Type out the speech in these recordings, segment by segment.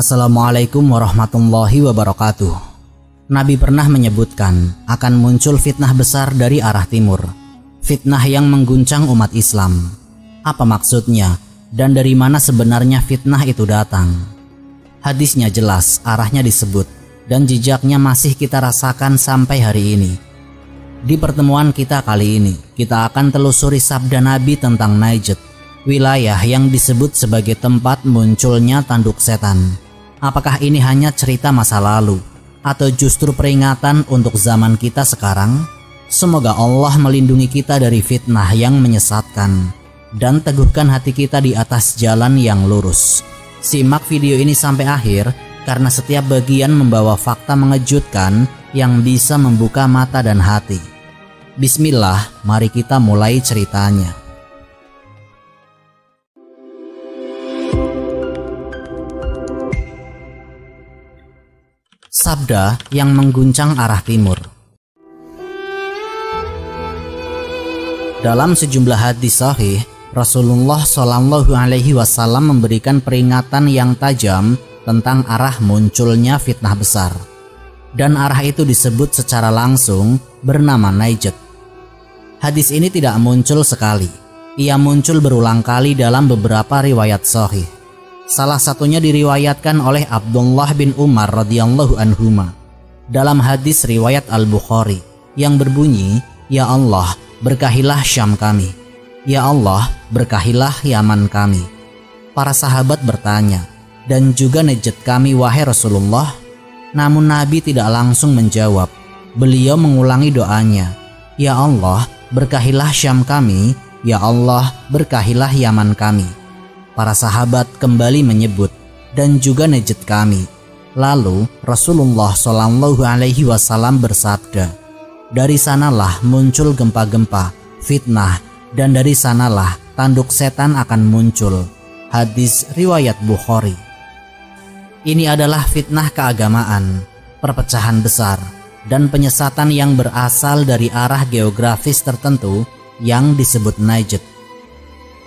Assalamualaikum warahmatullahi wabarakatuh. Nabi pernah menyebutkan akan muncul fitnah besar dari arah timur. Fitnah yang mengguncang umat Islam. Apa maksudnya dan dari mana sebenarnya fitnah itu datang? Hadisnya jelas, arahnya disebut, dan jejaknya masih kita rasakan sampai hari ini. Di pertemuan kita kali ini, kita akan telusuri sabda Nabi tentang Najd, wilayah yang disebut sebagai tempat munculnya tanduk setan. Apakah ini hanya cerita masa lalu atau justru peringatan untuk zaman kita sekarang? Semoga Allah melindungi kita dari fitnah yang menyesatkan dan teguhkan hati kita di atas jalan yang lurus. Simak video ini sampai akhir karena setiap bagian membawa fakta mengejutkan yang bisa membuka mata dan hati. Bismillah, mari kita mulai ceritanya. Sabda yang mengguncang arah timur. Dalam sejumlah hadis sahih, Rasulullah Shallallahu Alaihi Wasallam memberikan peringatan yang tajam tentang arah munculnya fitnah besar, dan arah itu disebut secara langsung bernama Najd. Hadis ini tidak muncul sekali, ia muncul berulang kali dalam beberapa riwayat sahih. Salah satunya diriwayatkan oleh Abdullah bin Umar radhiyallahu anhuma dalam hadis riwayat Al-Bukhari yang berbunyi, "Ya Allah, berkahilah Syam kami. Ya Allah, berkahilah Yaman kami." Para sahabat bertanya, "Dan juga Najd kami wahai Rasulullah?" Namun Nabi tidak langsung menjawab. Beliau mengulangi doanya, "Ya Allah, berkahilah Syam kami. Ya Allah, berkahilah Yaman kami." Para sahabat kembali menyebut, "Dan juga Najd kami." Lalu Rasulullah Shallallahu Alaihi Wasallam bersabda, "Dari sanalah muncul gempa-gempa, fitnah, dan dari sanalah tanduk setan akan muncul." Hadis riwayat Bukhari. Ini adalah fitnah keagamaan, perpecahan besar, dan penyesatan yang berasal dari arah geografis tertentu yang disebut Najd.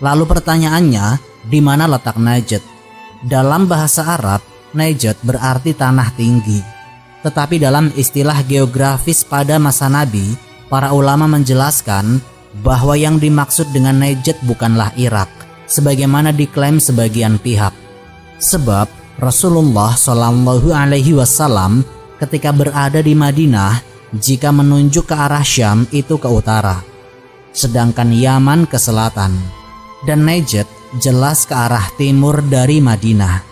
Lalu pertanyaannya, di mana letak Najd? Dalam bahasa Arab, Najd berarti tanah tinggi. Tetapi dalam istilah geografis pada masa Nabi, para ulama menjelaskan bahwa yang dimaksud dengan Najd bukanlah Irak, sebagaimana diklaim sebagian pihak. Sebab Rasulullah Shallallahu Alaihi Wasallam ketika berada di Madinah, jika menunjuk ke arah Syam itu ke utara, sedangkan Yaman ke selatan, dan Najd jelas ke arah timur dari Madinah.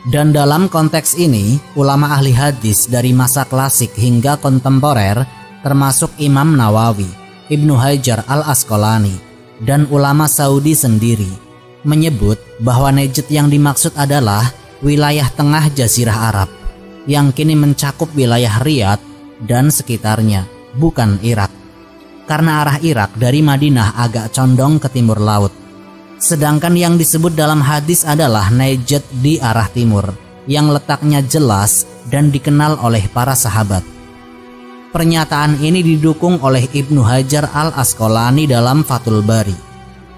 Dan dalam konteks ini, ulama ahli hadis dari masa klasik hingga kontemporer, termasuk Imam Nawawi, Ibnu Hajar al-Asqalani, dan ulama Saudi sendiri, menyebut bahwa Najd yang dimaksud adalah wilayah tengah Jazirah Arab, yang kini mencakup wilayah Riyadh dan sekitarnya, bukan Irak. Karena arah Irak dari Madinah agak condong ke timur laut. Sedangkan yang disebut dalam hadis adalah Najd di arah timur, yang letaknya jelas dan dikenal oleh para sahabat. Pernyataan ini didukung oleh Ibnu Hajar al-Asqalani dalam Fathul Bari.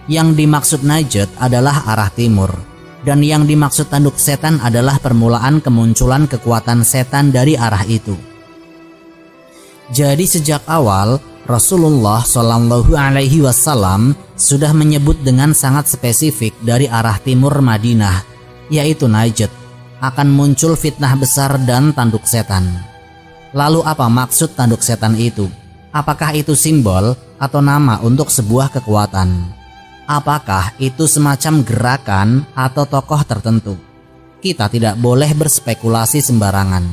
Yang dimaksud Najd adalah arah timur, dan yang dimaksud tanduk setan adalah permulaan kemunculan kekuatan setan dari arah itu. Jadi sejak awal, Rasulullah Shallallahu Alaihi Wasallam sudah menyebut dengan sangat spesifik dari arah timur Madinah, yaitu Najd, akan muncul fitnah besar dan tanduk setan. Lalu apa maksud tanduk setan itu? Apakah itu simbol atau nama untuk sebuah kekuatan? Apakah itu semacam gerakan atau tokoh tertentu? Kita tidak boleh berspekulasi sembarangan.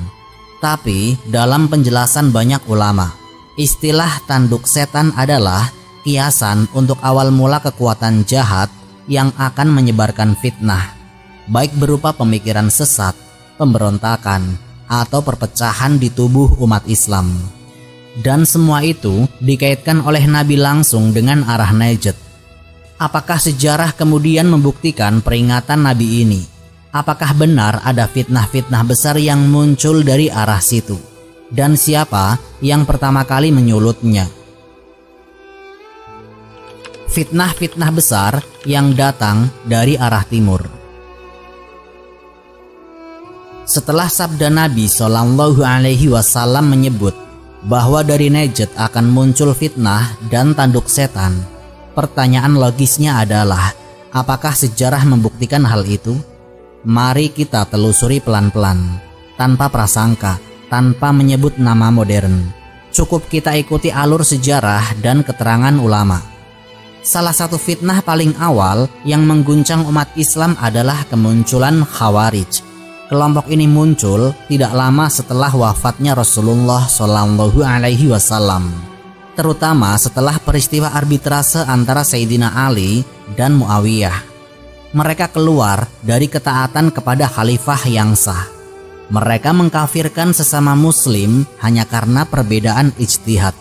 Tapi dalam penjelasan banyak ulama, istilah tanduk setan adalah kiasan untuk awal mula kekuatan jahat yang akan menyebarkan fitnah, baik berupa pemikiran sesat, pemberontakan, atau perpecahan di tubuh umat Islam. Dan semua itu dikaitkan oleh Nabi langsung dengan arah Najd. Apakah sejarah kemudian membuktikan peringatan Nabi ini? Apakah benar ada fitnah-fitnah besar yang muncul dari arah situ? Dan siapa yang pertama kali menyulutnya? Fitnah-fitnah besar yang datang dari arah timur. Setelah sabda Nabi Shallallahu Alaihi Wasallam menyebut bahwa dari Najd akan muncul fitnah dan tanduk setan, pertanyaan logisnya adalah, apakah sejarah membuktikan hal itu? Mari kita telusuri pelan-pelan, tanpa prasangka, tanpa menyebut nama modern. Cukup kita ikuti alur sejarah dan keterangan ulama. Salah satu fitnah paling awal yang mengguncang umat Islam adalah kemunculan Khawarij. Kelompok ini muncul tidak lama setelah wafatnya Rasulullah Shallallahu Alaihi Wasallam, terutama setelah peristiwa arbitrase antara Sayyidina Ali dan Muawiyah. Mereka keluar dari ketaatan kepada khalifah yang sah. Mereka mengkafirkan sesama muslim hanya karena perbedaan ijtihad.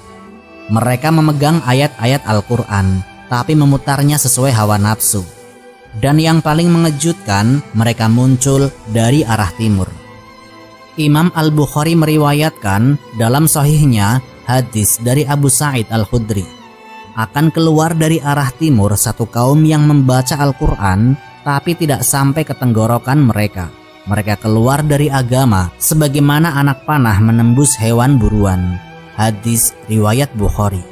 Mereka memegang ayat-ayat Al-Quran, tapi memutarnya sesuai hawa nafsu. Dan yang paling mengejutkan, mereka muncul dari arah timur. Imam Al-Bukhari meriwayatkan dalam sahihnya hadis dari Abu Sa'id Al-Khudri. Akan keluar dari arah timur satu kaum yang membaca Al-Quran tapi tidak sampai ke tenggorokan mereka. Mereka keluar dari agama sebagaimana anak panah menembus hewan buruan. Hadis riwayat Bukhari.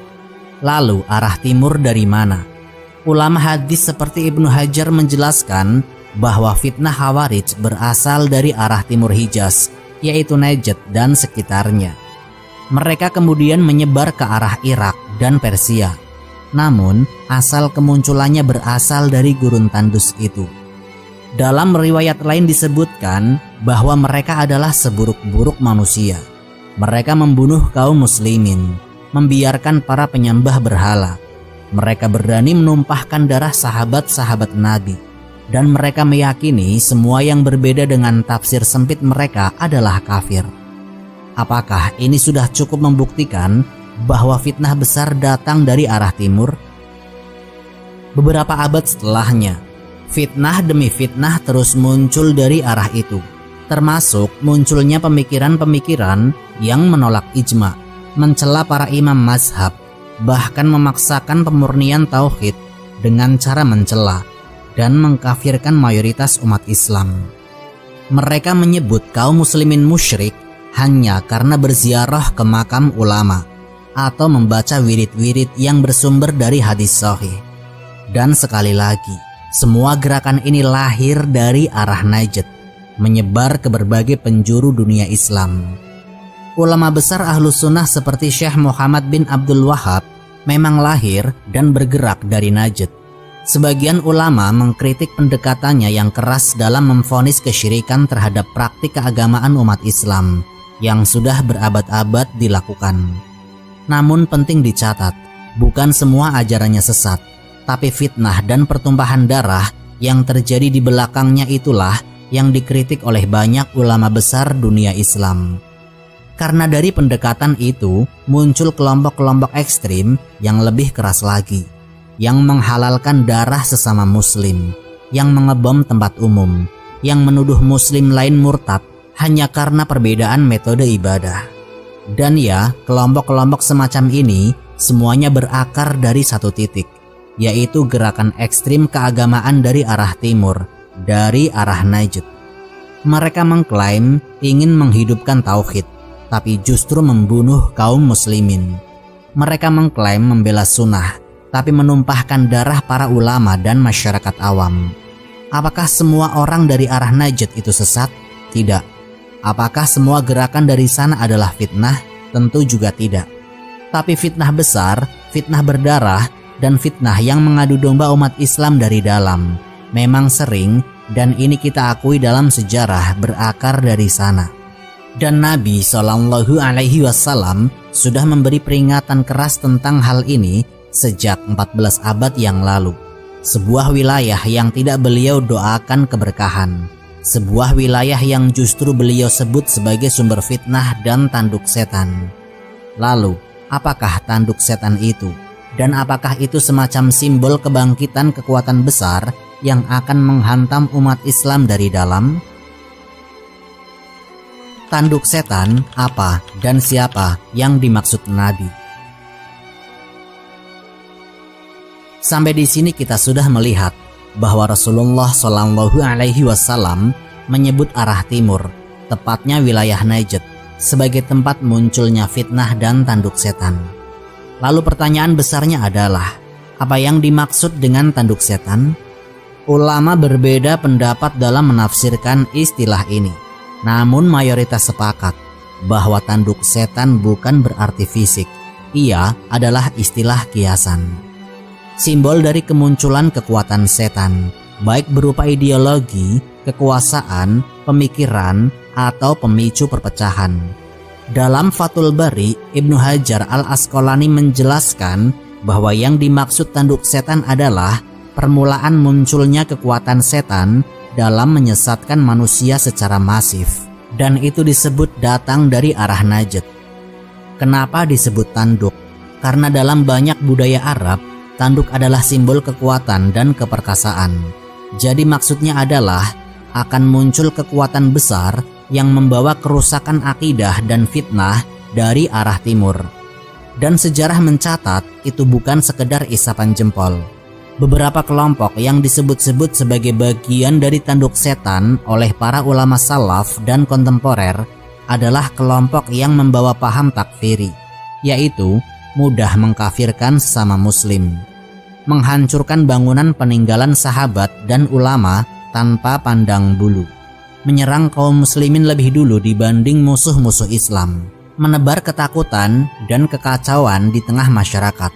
Lalu arah timur dari mana? Ulama hadis seperti Ibnu Hajar menjelaskan bahwa fitnah Khawarij berasal dari arah timur Hijaz, yaitu Najd dan sekitarnya. Mereka kemudian menyebar ke arah Irak dan Persia. Namun, asal kemunculannya berasal dari gurun tandus itu. Dalam riwayat lain disebutkan bahwa mereka adalah seburuk-buruk manusia. Mereka membunuh kaum muslimin, membiarkan para penyembah berhala. Mereka berani menumpahkan darah sahabat-sahabat Nabi, dan mereka meyakini semua yang berbeda dengan tafsir sempit mereka adalah kafir. Apakah ini sudah cukup membuktikan bahwa fitnah besar datang dari arah timur? Beberapa abad setelahnya, fitnah demi fitnah terus muncul dari arah itu, termasuk munculnya pemikiran-pemikiran yang menolak ijma, mencela para imam mazhab, bahkan memaksakan pemurnian tauhid dengan cara mencela dan mengkafirkan mayoritas umat Islam. Mereka menyebut kaum muslimin musyrik hanya karena berziarah ke makam ulama atau membaca wirid-wirid yang bersumber dari hadis sahih. Dan sekali lagi, semua gerakan ini lahir dari arah Najd, menyebar ke berbagai penjuru dunia Islam. Ulama besar Ahlus Sunnah seperti Syekh Muhammad bin Abdul Wahab memang lahir dan bergerak dari Najd. Sebagian ulama mengkritik pendekatannya yang keras dalam memvonis kesyirikan terhadap praktik keagamaan umat Islam yang sudah berabad-abad dilakukan. Namun penting dicatat, bukan semua ajarannya sesat, tapi fitnah dan pertumpahan darah yang terjadi di belakangnya itulah yang dikritik oleh banyak ulama besar dunia Islam. Karena dari pendekatan itu muncul kelompok-kelompok ekstrim yang lebih keras lagi, yang menghalalkan darah sesama muslim, yang mengebom tempat umum, yang menuduh muslim lain murtad hanya karena perbedaan metode ibadah. Dan ya, kelompok-kelompok semacam ini semuanya berakar dari satu titik, yaitu gerakan ekstrim keagamaan dari arah timur, dari arah Najd. Mereka mengklaim ingin menghidupkan tauhid, tapi justru membunuh kaum muslimin. Mereka mengklaim membela sunnah, tapi menumpahkan darah para ulama dan masyarakat awam. Apakah semua orang dari arah Najd itu sesat? Tidak. Apakah semua gerakan dari sana adalah fitnah? Tentu juga tidak. Tapi fitnah besar, fitnah berdarah, dan fitnah yang mengadu domba umat Islam dari dalam memang sering, dan ini kita akui dalam sejarah, berakar dari sana. Dan Nabi Shallallahu Alaihi Wasallam sudah memberi peringatan keras tentang hal ini sejak 14 abad yang lalu. Sebuah wilayah yang tidak beliau doakan keberkahan, sebuah wilayah yang justru beliau sebut sebagai sumber fitnah dan tanduk setan. Lalu, apakah tanduk setan itu? Dan apakah itu semacam simbol kebangkitan kekuatan besar yang akan menghantam umat Islam dari dalam? Tanduk setan apa dan siapa yang dimaksud Nabi? Sampai di sini kita sudah melihat bahwa Rasulullah Shallallahu Alaihi Wasallam menyebut arah timur, tepatnya wilayah Najd, sebagai tempat munculnya fitnah dan tanduk setan. Lalu pertanyaan besarnya adalah, apa yang dimaksud dengan tanduk setan? Ulama berbeda pendapat dalam menafsirkan istilah ini. Namun mayoritas sepakat bahwa tanduk setan bukan berarti fisik. Ia adalah istilah kiasan. Simbol dari kemunculan kekuatan setan, baik berupa ideologi, kekuasaan, pemikiran, atau pemicu perpecahan. Dalam Fathul Bari, Ibnu Hajar Al-Asqalani menjelaskan bahwa yang dimaksud tanduk setan adalah permulaan munculnya kekuatan setan dalam menyesatkan manusia secara masif, dan itu disebut datang dari arah Najd. Kenapa disebut tanduk? Karena dalam banyak budaya Arab, tanduk adalah simbol kekuatan dan keperkasaan. Jadi maksudnya adalah akan muncul kekuatan besar yang membawa kerusakan akidah dan fitnah dari arah timur. Dan sejarah mencatat itu bukan sekedar isapan jempol. Beberapa kelompok yang disebut-sebut sebagai bagian dari tanduk setan oleh para ulama salaf dan kontemporer adalah kelompok yang membawa paham takfiri, yaitu mudah mengkafirkan sesama muslim, menghancurkan bangunan peninggalan sahabat dan ulama tanpa pandang bulu, menyerang kaum muslimin lebih dulu dibanding musuh-musuh Islam, menebar ketakutan dan kekacauan di tengah masyarakat.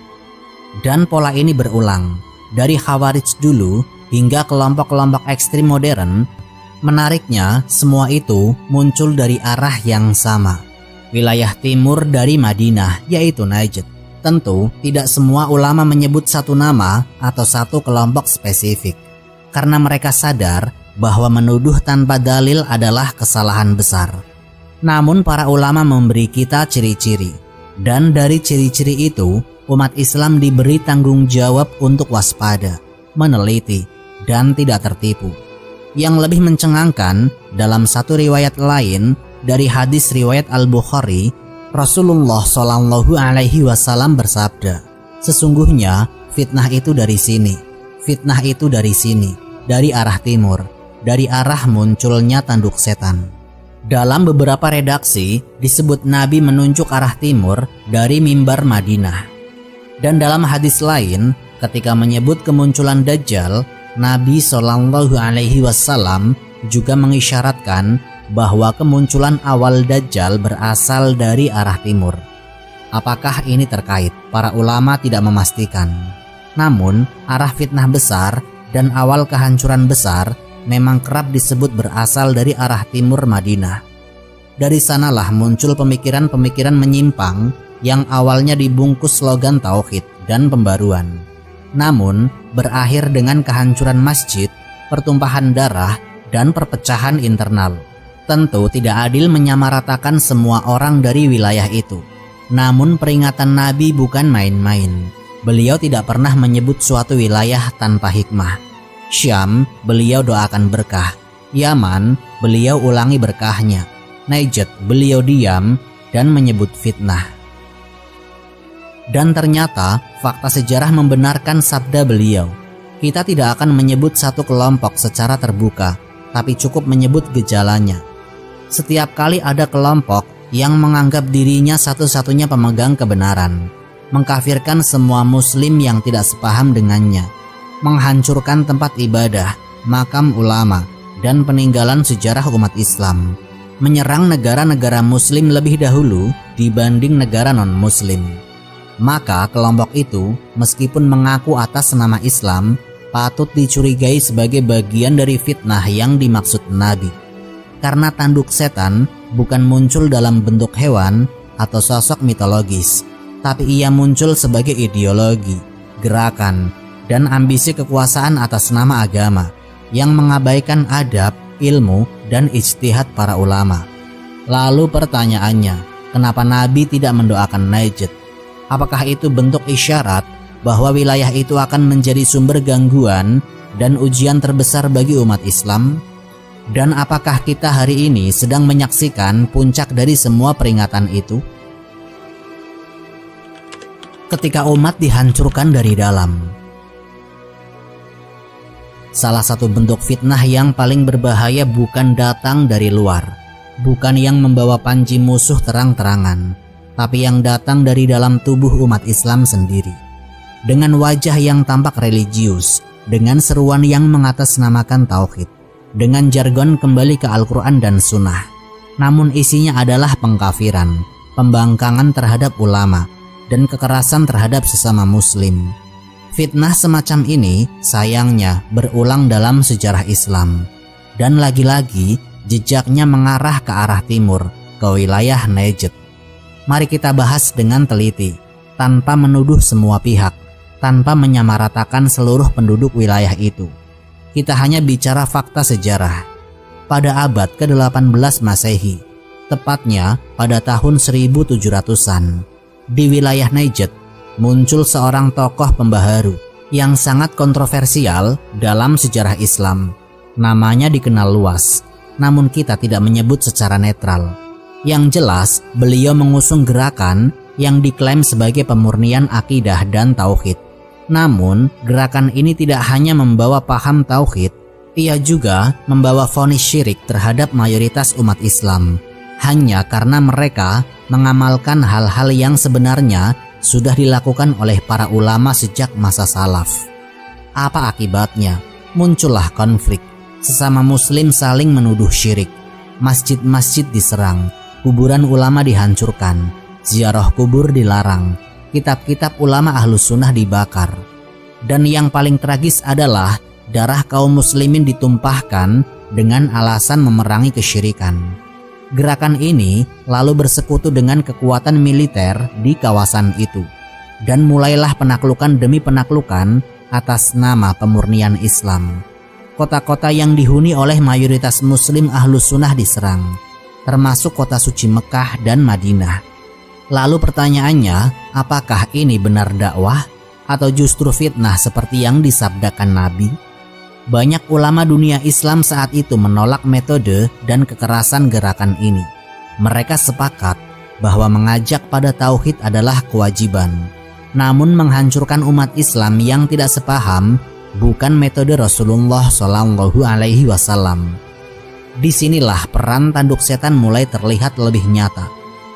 Dan pola ini berulang dari Khawarij dulu hingga kelompok-kelompok ekstrim modern. Menariknya, semua itu muncul dari arah yang sama, wilayah timur dari Madinah, yaitu Najd. Tentu tidak semua ulama menyebut satu nama atau satu kelompok spesifik, karena mereka sadar bahwa menuduh tanpa dalil adalah kesalahan besar. Namun para ulama memberi kita ciri-ciri, dan dari ciri-ciri itu umat Islam diberi tanggung jawab untuk waspada, meneliti, dan tidak tertipu. Yang lebih mencengangkan, dalam satu riwayat lain dari hadis riwayat Al-Bukhari, Rasulullah Shallallahu Alaihi Wasallam bersabda, sesungguhnya fitnah itu dari sini, fitnah itu dari sini, dari arah timur, dari arah munculnya tanduk setan. Dalam beberapa redaksi disebut Nabi menunjuk arah timur dari mimbar Madinah. Dan dalam hadis lain, ketika menyebut kemunculan Dajjal, Nabi Shallallahu Alaihi Wasallam juga mengisyaratkan bahwa kemunculan awal Dajjal berasal dari arah timur. Apakah ini terkait? Para ulama tidak memastikan. Namun, arah fitnah besar dan awal kehancuran besar memang kerap disebut berasal dari arah timur Madinah. Dari sanalah muncul pemikiran-pemikiran menyimpang yang awalnya dibungkus slogan tauhid dan pembaruan, namun berakhir dengan kehancuran masjid, pertumpahan darah, dan perpecahan internal. Tentu tidak adil menyamaratakan semua orang dari wilayah itu. Namun peringatan Nabi bukan main-main. Beliau tidak pernah menyebut suatu wilayah tanpa hikmah. Syam, beliau doakan berkah. Yaman, beliau ulangi berkahnya. Najd, beliau diam dan menyebut fitnah. Dan ternyata fakta sejarah membenarkan sabda beliau. Kita tidak akan menyebut satu kelompok secara terbuka, tapi cukup menyebut gejalanya. Setiap kali ada kelompok yang menganggap dirinya satu-satunya pemegang kebenaran, mengkafirkan semua muslim yang tidak sepaham dengannya, menghancurkan tempat ibadah, makam ulama, dan peninggalan sejarah umat Islam, menyerang negara-negara muslim lebih dahulu dibanding negara non-muslim. Maka kelompok itu, meskipun mengaku atas nama Islam, patut dicurigai sebagai bagian dari fitnah yang dimaksud Nabi. Karena tanduk setan bukan muncul dalam bentuk hewan atau sosok mitologis, tapi ia muncul sebagai ideologi, gerakan, dan ambisi kekuasaan atas nama agama yang mengabaikan adab, ilmu, dan ijtihad para ulama. Lalu pertanyaannya, kenapa Nabi tidak mendoakan Najd? Apakah itu bentuk isyarat bahwa wilayah itu akan menjadi sumber gangguan dan ujian terbesar bagi umat Islam? Dan apakah kita hari ini sedang menyaksikan puncak dari semua peringatan itu? Ketika umat dihancurkan dari dalam. Salah satu bentuk fitnah yang paling berbahaya bukan datang dari luar, bukan yang membawa panji musuh terang-terangan, tapi yang datang dari dalam tubuh umat Islam sendiri. Dengan wajah yang tampak religius, dengan seruan yang mengatasnamakan tauhid, dengan jargon kembali ke Al-Quran dan Sunnah. Namun isinya adalah pengkafiran, pembangkangan terhadap ulama, dan kekerasan terhadap sesama muslim. Fitnah semacam ini sayangnya berulang dalam sejarah Islam. Dan lagi-lagi jejaknya mengarah ke arah timur, ke wilayah Najd. Mari kita bahas dengan teliti, tanpa menuduh semua pihak, tanpa menyamaratakan seluruh penduduk wilayah itu. Kita hanya bicara fakta sejarah. Pada abad ke-18 Masehi, tepatnya pada tahun 1700-an, di wilayah Najd muncul seorang tokoh pembaharu yang sangat kontroversial dalam sejarah Islam. Namanya dikenal luas, namun kita tidak menyebut secara netral. Yang jelas, beliau mengusung gerakan yang diklaim sebagai pemurnian akidah dan tauhid. Namun, gerakan ini tidak hanya membawa paham tauhid, ia juga membawa vonis syirik terhadap mayoritas umat Islam, hanya karena mereka mengamalkan hal-hal yang sebenarnya sudah dilakukan oleh para ulama sejak masa salaf. Apa akibatnya? Muncullah konflik. Sesama muslim saling menuduh syirik. Masjid-masjid diserang, kuburan ulama dihancurkan, ziarah kubur dilarang, kitab-kitab ulama Ahlus Sunnah dibakar. Dan yang paling tragis adalah darah kaum muslimin ditumpahkan dengan alasan memerangi kesyirikan. Gerakan ini lalu bersekutu dengan kekuatan militer di kawasan itu, dan mulailah penaklukan demi penaklukan atas nama pemurnian Islam. Kota-kota yang dihuni oleh mayoritas muslim Ahlus Sunnah diserang, termasuk kota suci Mekah dan Madinah. Lalu pertanyaannya, apakah ini benar dakwah atau justru fitnah seperti yang disabdakan Nabi? Banyak ulama dunia Islam saat itu menolak metode dan kekerasan gerakan ini. Mereka sepakat bahwa mengajak pada tauhid adalah kewajiban. Namun menghancurkan umat Islam yang tidak sepaham bukan metode Rasulullah SAW. Disinilah peran tanduk setan mulai terlihat lebih nyata.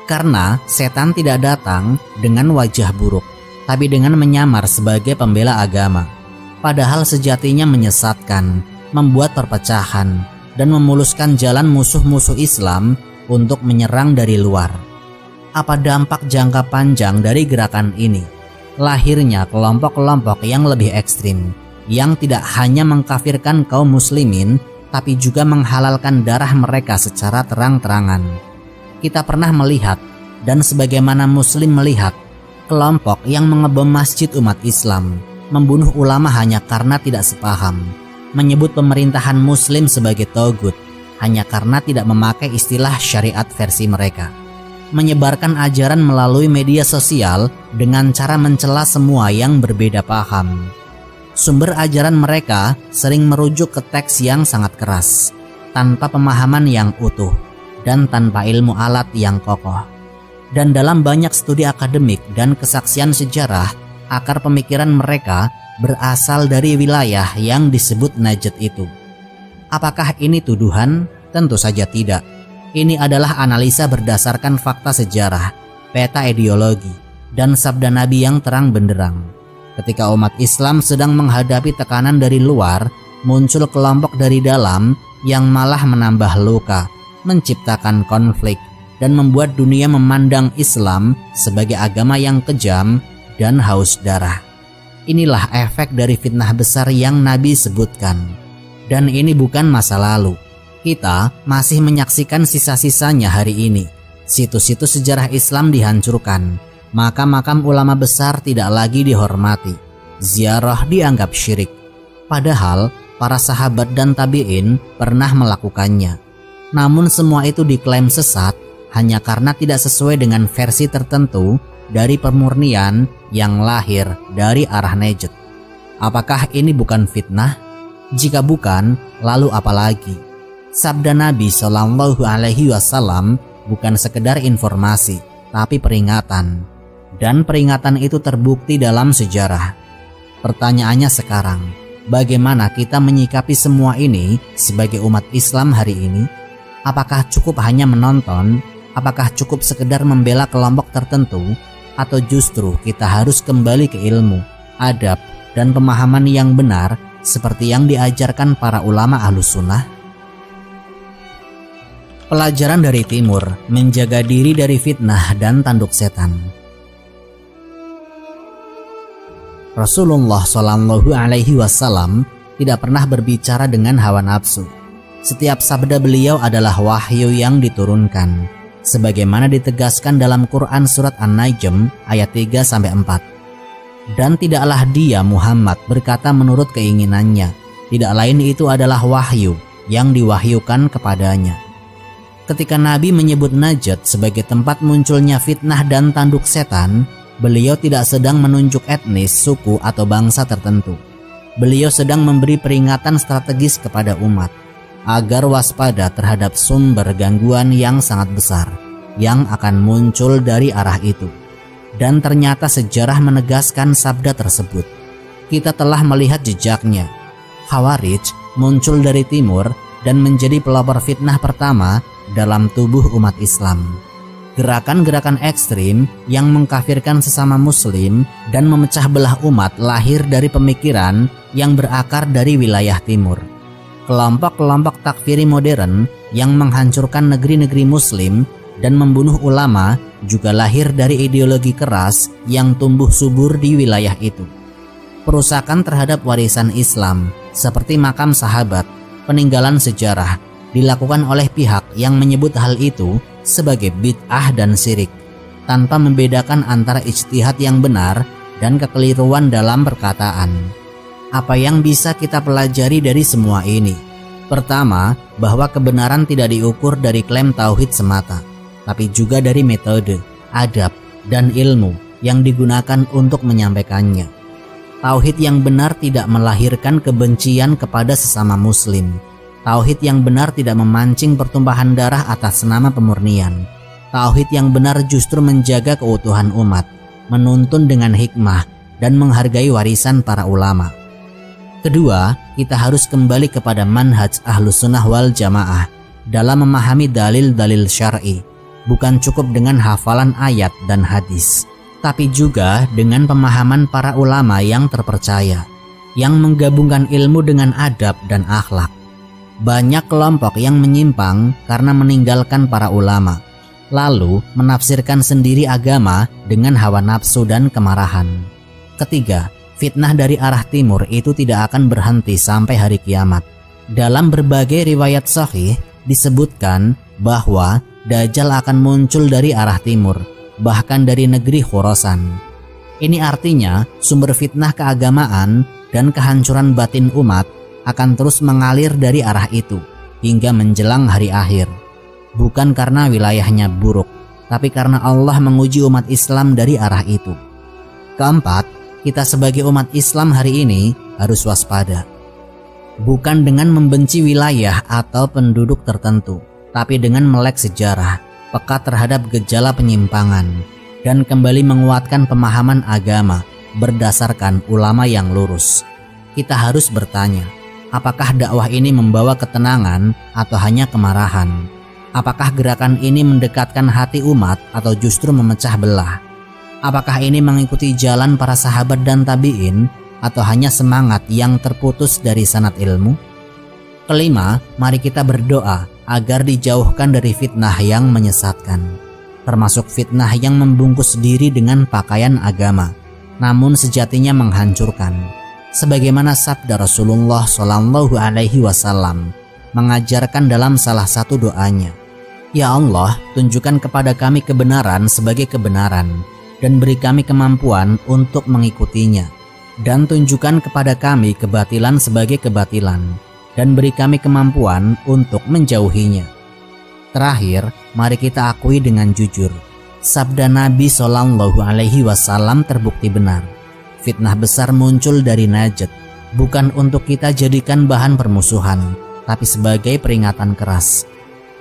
Karena setan tidak datang dengan wajah buruk, tapi dengan menyamar sebagai pembela agama. Padahal sejatinya menyesatkan, membuat perpecahan, dan memuluskan jalan musuh-musuh Islam untuk menyerang dari luar. Apa dampak jangka panjang dari gerakan ini? Lahirnya kelompok-kelompok yang lebih ekstrim, yang tidak hanya mengkafirkan kaum muslimin, tapi juga menghalalkan darah mereka secara terang-terangan. Kita pernah melihat, dan sebagaimana muslim melihat, kelompok yang mengebom masjid umat Islam, membunuh ulama hanya karena tidak sepaham, menyebut pemerintahan muslim sebagai togut hanya karena tidak memakai istilah syariat versi mereka, menyebarkan ajaran melalui media sosial dengan cara mencela semua yang berbeda paham. Sumber ajaran mereka sering merujuk ke teks yang sangat keras, tanpa pemahaman yang utuh, dan tanpa ilmu alat yang kokoh. Dan dalam banyak studi akademik dan kesaksian sejarah, akar pemikiran mereka berasal dari wilayah yang disebut Najd itu. Apakah ini tuduhan? Tentu saja tidak. Ini adalah analisa berdasarkan fakta sejarah, peta ideologi, dan sabda Nabi yang terang benderang. Ketika umat Islam sedang menghadapi tekanan dari luar, muncul kelompok dari dalam yang malah menambah luka, menciptakan konflik, dan membuat dunia memandang Islam sebagai agama yang kejam dan haus darah. Inilah efek dari fitnah besar yang Nabi sebutkan. Dan ini bukan masa lalu. Kita masih menyaksikan sisa-sisanya hari ini. Situs-situs sejarah Islam dihancurkan, makam-makam ulama besar tidak lagi dihormati, ziarah dianggap syirik. Padahal para sahabat dan tabi'in pernah melakukannya. Namun semua itu diklaim sesat hanya karena tidak sesuai dengan versi tertentu dari pemurnian yang lahir dari arah Najd. Apakah ini bukan fitnah? Jika bukan, lalu apa lagi? Sabda Nabi SAW bukan sekedar informasi, tapi peringatan. Dan peringatan itu terbukti dalam sejarah. Pertanyaannya sekarang, bagaimana kita menyikapi semua ini sebagai umat Islam hari ini? Apakah cukup hanya menonton? Apakah cukup sekedar membela kelompok tertentu? Atau justru kita harus kembali ke ilmu, adab, dan pemahaman yang benar seperti yang diajarkan para ulama Ahlus Sunnah? Pelajaran dari timur, menjaga diri dari fitnah dan tanduk setan. Rasulullah Shallallahu Alaihi Wasallam tidak pernah berbicara dengan hawa nafsu. Setiap sabda beliau adalah wahyu yang diturunkan, sebagaimana ditegaskan dalam Quran surat An-Najm ayat 3-4. Dan tidaklah dia Muhammad berkata menurut keinginannya, tidak lain itu adalah wahyu yang diwahyukan kepadanya. Ketika Nabi menyebut Najd sebagai tempat munculnya fitnah dan tanduk setan, beliau tidak sedang menunjuk etnis, suku, atau bangsa tertentu. Beliau sedang memberi peringatan strategis kepada umat agar waspada terhadap sumber gangguan yang sangat besar yang akan muncul dari arah itu. Dan ternyata sejarah menegaskan sabda tersebut. Kita telah melihat jejaknya. Khawarij muncul dari timur dan menjadi pelopor fitnah pertama dalam tubuh umat Islam. Gerakan-gerakan ekstrim yang mengkafirkan sesama muslim dan memecah belah umat lahir dari pemikiran yang berakar dari wilayah timur. Kelompok-kelompok takfiri modern yang menghancurkan negeri-negeri muslim dan membunuh ulama juga lahir dari ideologi keras yang tumbuh subur di wilayah itu. Perusakan terhadap warisan Islam seperti makam sahabat, peninggalan sejarah, dilakukan oleh pihak yang menyebut hal itu sebagai bid'ah dan syirik, tanpa membedakan antara ijtihad yang benar dan kekeliruan dalam perkataan. Apa yang bisa kita pelajari dari semua ini? Pertama, bahwa kebenaran tidak diukur dari klaim tauhid semata, tapi juga dari metode, adab, dan ilmu yang digunakan untuk menyampaikannya. Tauhid yang benar tidak melahirkan kebencian kepada sesama muslim. Tauhid yang benar tidak memancing pertumpahan darah atas nama pemurnian. Tauhid yang benar justru menjaga keutuhan umat, menuntun dengan hikmah, dan menghargai warisan para ulama. Kedua, kita harus kembali kepada manhaj Ahlus Sunnah wal Jamaah dalam memahami dalil-dalil syar'i. Bukan cukup dengan hafalan ayat dan hadis, tapi juga dengan pemahaman para ulama yang terpercaya, yang menggabungkan ilmu dengan adab dan akhlak. Banyak kelompok yang menyimpang karena meninggalkan para ulama, lalu menafsirkan sendiri agama dengan hawa nafsu dan kemarahan. Ketiga, fitnah dari arah timur itu tidak akan berhenti sampai hari kiamat. Dalam berbagai riwayat sahih disebutkan bahwa Dajjal akan muncul dari arah timur, bahkan dari negeri Khurasan. Ini artinya sumber fitnah keagamaan dan kehancuran batin umat akan terus mengalir dari arah itu hingga menjelang hari akhir. Bukan karena wilayahnya buruk, tapi karena Allah menguji umat Islam dari arah itu. Keempat, kita sebagai umat Islam hari ini harus waspada. Bukan dengan membenci wilayah atau penduduk tertentu, tapi dengan melek sejarah, peka terhadap gejala penyimpangan, dan kembali menguatkan pemahaman agama berdasarkan ulama yang lurus. Kita harus bertanya, apakah dakwah ini membawa ketenangan atau hanya kemarahan? Apakah gerakan ini mendekatkan hati umat atau justru memecah belah? Apakah ini mengikuti jalan para sahabat dan tabi'in atau hanya semangat yang terputus dari sanad ilmu? Kelima, mari kita berdoa agar dijauhkan dari fitnah yang menyesatkan, termasuk fitnah yang membungkus diri dengan pakaian agama, namun sejatinya menghancurkan. Sebagaimana sabda Rasulullah Shallallahu Alaihi Wasallam mengajarkan dalam salah satu doanya, Ya Allah, tunjukkan kepada kami kebenaran sebagai kebenaran, dan beri kami kemampuan untuk mengikutinya, dan tunjukkan kepada kami kebatilan sebagai kebatilan, dan beri kami kemampuan untuk menjauhinya. Terakhir, mari kita akui dengan jujur, sabda Nabi Shallallahu Alaihi Wasallam terbukti benar. Fitnah besar muncul dari Najd, bukan untuk kita jadikan bahan permusuhan, tapi sebagai peringatan keras,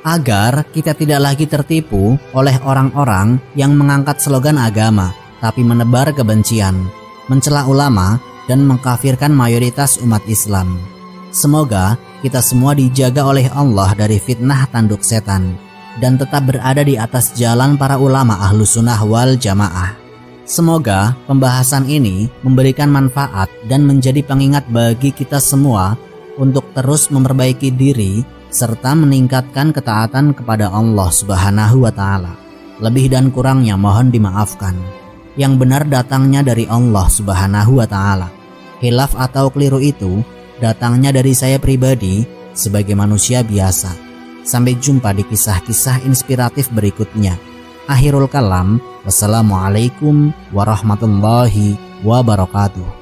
agar kita tidak lagi tertipu oleh orang-orang yang mengangkat slogan agama, tapi menebar kebencian, mencela ulama, dan mengkafirkan mayoritas umat Islam. Semoga kita semua dijaga oleh Allah dari fitnah tanduk setan dan tetap berada di atas jalan para ulama Ahlus Sunnah wal Jamaah. Semoga pembahasan ini memberikan manfaat dan menjadi pengingat bagi kita semua untuk terus memperbaiki diri serta meningkatkan ketaatan kepada Allah Subhanahu wa Ta'ala. Lebih dan kurangnya mohon dimaafkan. Yang benar datangnya dari Allah Subhanahu wa Ta'ala. Khilaf atau keliru itu datangnya dari saya pribadi sebagai manusia biasa. Sampai jumpa di kisah-kisah inspiratif berikutnya. Akhirul kalam, wassalamualaikum warahmatullahi wabarakatuh.